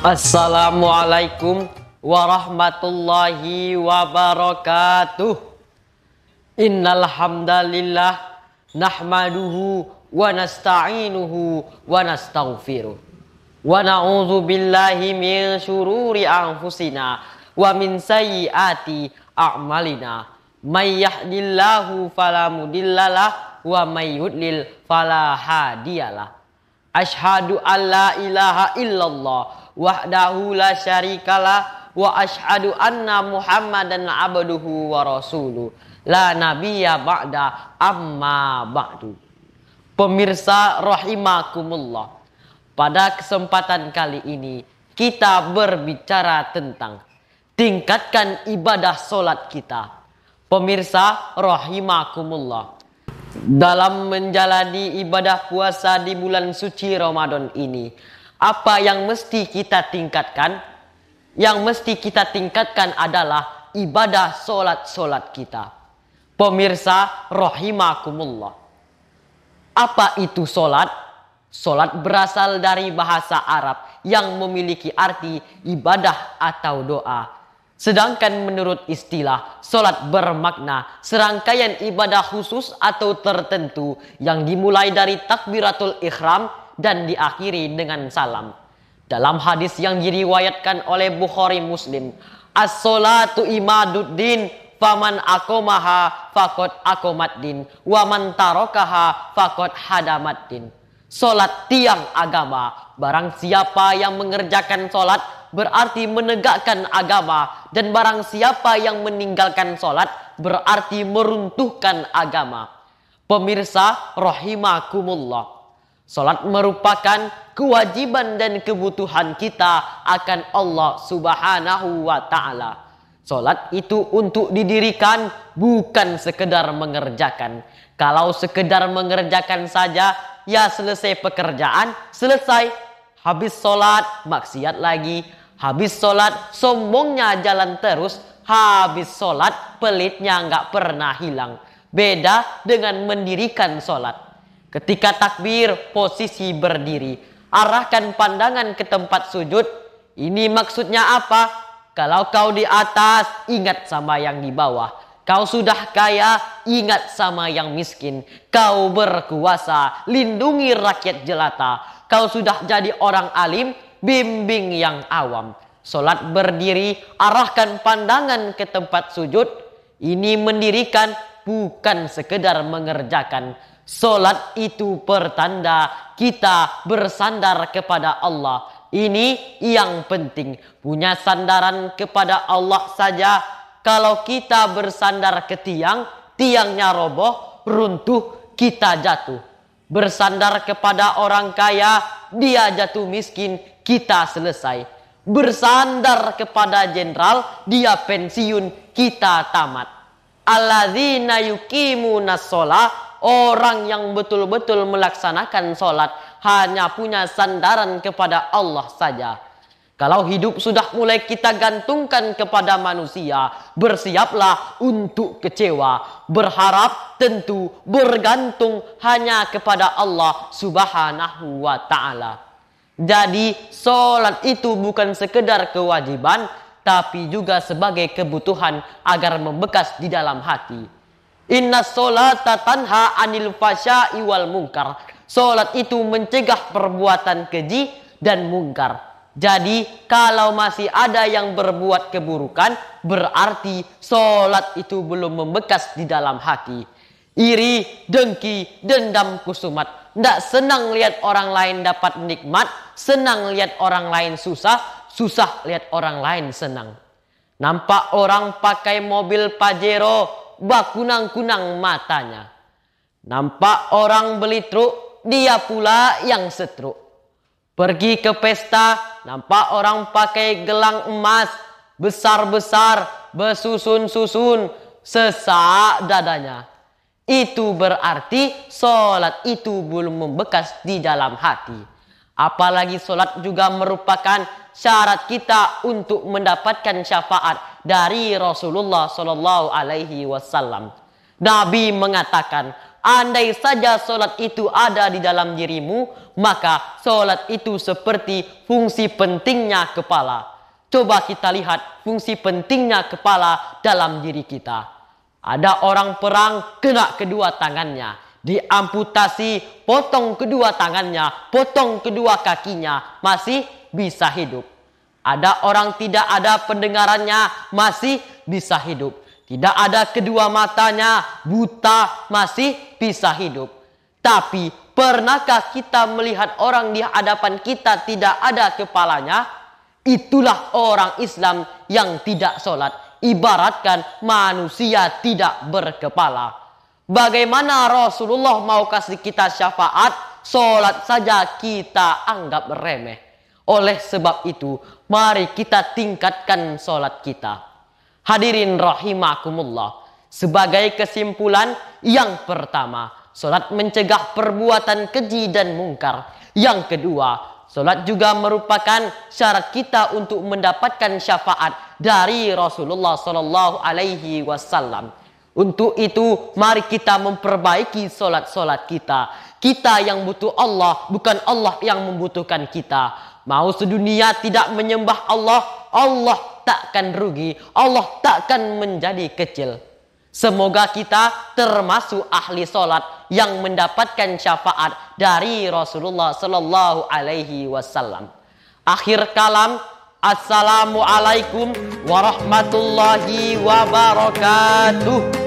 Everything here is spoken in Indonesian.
Assalamualaikum warahmatullahi wabarakatuh. Innal hamdalillah nahmaduhu wa nasta'inuhu wa nastaghfiruh. Wa na'udzu billahi min syururi anfusina wa min sayyiati a'malina. May yahdihillahu fala mudhillalah wa may yudlil fala hadiyalah. Asyhadu an la ilaha illallah wahdahu la syarikalah wa asyhadu anna Muhammadan abduhu wa rasuluh la nabiyya ba'da amma ba'du. Pemirsa rahimakumullah, pada kesempatan kali ini kita berbicara tentang tingkatkan ibadah solat kita. Pemirsa rahimakumullah, dalam menjalani ibadah puasa di bulan suci Ramadan ini, apa yang mesti kita tingkatkan? Yang mesti kita tingkatkan adalah ibadah solat kita. Pemirsa rahimakumullah, apa itu solat? Solat berasal dari bahasa Arab yang memiliki arti ibadah atau doa. Sedangkan menurut istilah, solat bermakna serangkaian ibadah khusus atau tertentu yang dimulai dari takbiratul ihram dan diakhiri dengan salam. Dalam hadis yang diriwayatkan oleh Bukhari Muslim, as-solatu imaduddin, faman aqomaha faqad aqomaddin, wa man tarokaha faqad hadamaddin. Solat tiang agama, barang siapa yang mengerjakan solat berarti menegakkan agama, dan barang siapa yang meninggalkan solat berarti meruntuhkan agama. Pemirsa rahimakumullah, solat merupakan kewajiban dan kebutuhan kita akan Allah Subhanahu wa ta'ala. Solat itu untuk didirikan, bukan sekedar mengerjakan. Kalau sekedar mengerjakan saja, ya selesai pekerjaan, selesai. Habis solat, maksiat lagi. Habis solat, sombongnya jalan terus. Habis solat, pelitnya nggak pernah hilang. Beda dengan mendirikan solat. Ketika takbir, posisi berdiri. Arahkan pandangan ke tempat sujud. Ini maksudnya apa? Kalau kau di atas, ingat sama yang di bawah. Kau sudah kaya, ingat sama yang miskin. Kau berkuasa, lindungi rakyat jelata. Kau sudah jadi orang alim, bimbing yang awam. Solat berdiri, arahkan pandangan ke tempat sujud. Ini mendirikan, bukan sekedar mengerjakan. Solat itu pertanda kita bersandar kepada Allah. Ini yang penting, punya sandaran kepada Allah saja. Kalau kita bersandar ke tiang, tiangnya roboh, runtuh, kita jatuh. Bersandar kepada orang kaya, dia jatuh miskin, kita selesai. Bersandar kepada jenderal, dia pensiun, kita tamat. Alladzina yuqimunas shalah, orang yang betul-betul melaksanakan solat hanya punya sandaran kepada Allah saja. Kalau hidup sudah mulai kita gantungkan kepada manusia, bersiaplah untuk kecewa. Berharap tentu bergantung hanya kepada Allah Subhanahu wa ta'ala. Jadi solat itu bukan sekedar kewajiban, tapi juga sebagai kebutuhan agar membekas di dalam hati. Inna sholata tanha anil fasya'i wal munkar. Solat itu mencegah perbuatan keji dan mungkar. Jadi kalau masih ada yang berbuat keburukan, berarti solat itu belum membekas di dalam hati. Iri, dengki, dendam kusumat. Tidak senang lihat orang lain dapat nikmat, senang lihat orang lain susah, susah lihat orang lain senang. Nampak orang pakai mobil Pajero, bakunang-kunang matanya. Nampak orang beli truk, dia pula yang setruk. Pergi ke pesta, nampak orang pakai gelang emas, besar-besar, bersusun-susun, sesak dadanya. Itu berarti solat itu belum membekas di dalam hati. Apalagi solat juga merupakan syarat kita untuk mendapatkan syafaat dari Rasulullah SAW. Nabi mengatakan, Andai saja solat itu ada di dalam dirimu, maka solat itu seperti fungsi pentingnya kepala. Coba kita lihat fungsi pentingnya kepala dalam diri kita. Ada orang perang kena kedua tangannya, diamputasi, potong kedua tangannya, potong kedua kakinya, masih bisa hidup. Ada orang tidak ada pendengarannya, masih bisa hidup. Tidak ada kedua matanya, buta, masih bisa hidup. Tapi pernahkah kita melihat orang di hadapan kita tidak ada kepalanya? Itulah orang Islam yang tidak sholat. Ibaratkan manusia tidak berkepala. Bagaimana Rasulullah mau kasih kita syafaat, sholat saja kita anggap remeh. Oleh sebab itu, mari kita tingkatkan sholat kita. Hadirin rahimakumullah. Sebagai kesimpulan, yang pertama, sholat mencegah perbuatan keji dan mungkar. Yang kedua, sholat juga merupakan syarat kita untuk mendapatkan syafaat dari Rasulullah SAW. Untuk itu, mari kita memperbaiki sholat-sholat kita. Kita yang butuh Allah, bukan Allah yang membutuhkan kita. Mau sedunia tidak menyembah Allah, Allah takkan rugi, Allah takkan menjadi kecil. Semoga kita termasuk ahli sholat yang mendapatkan syafaat dari Rasulullah SAW. Akhir kalam, Assalamualaikum warahmatullahi wabarakatuh.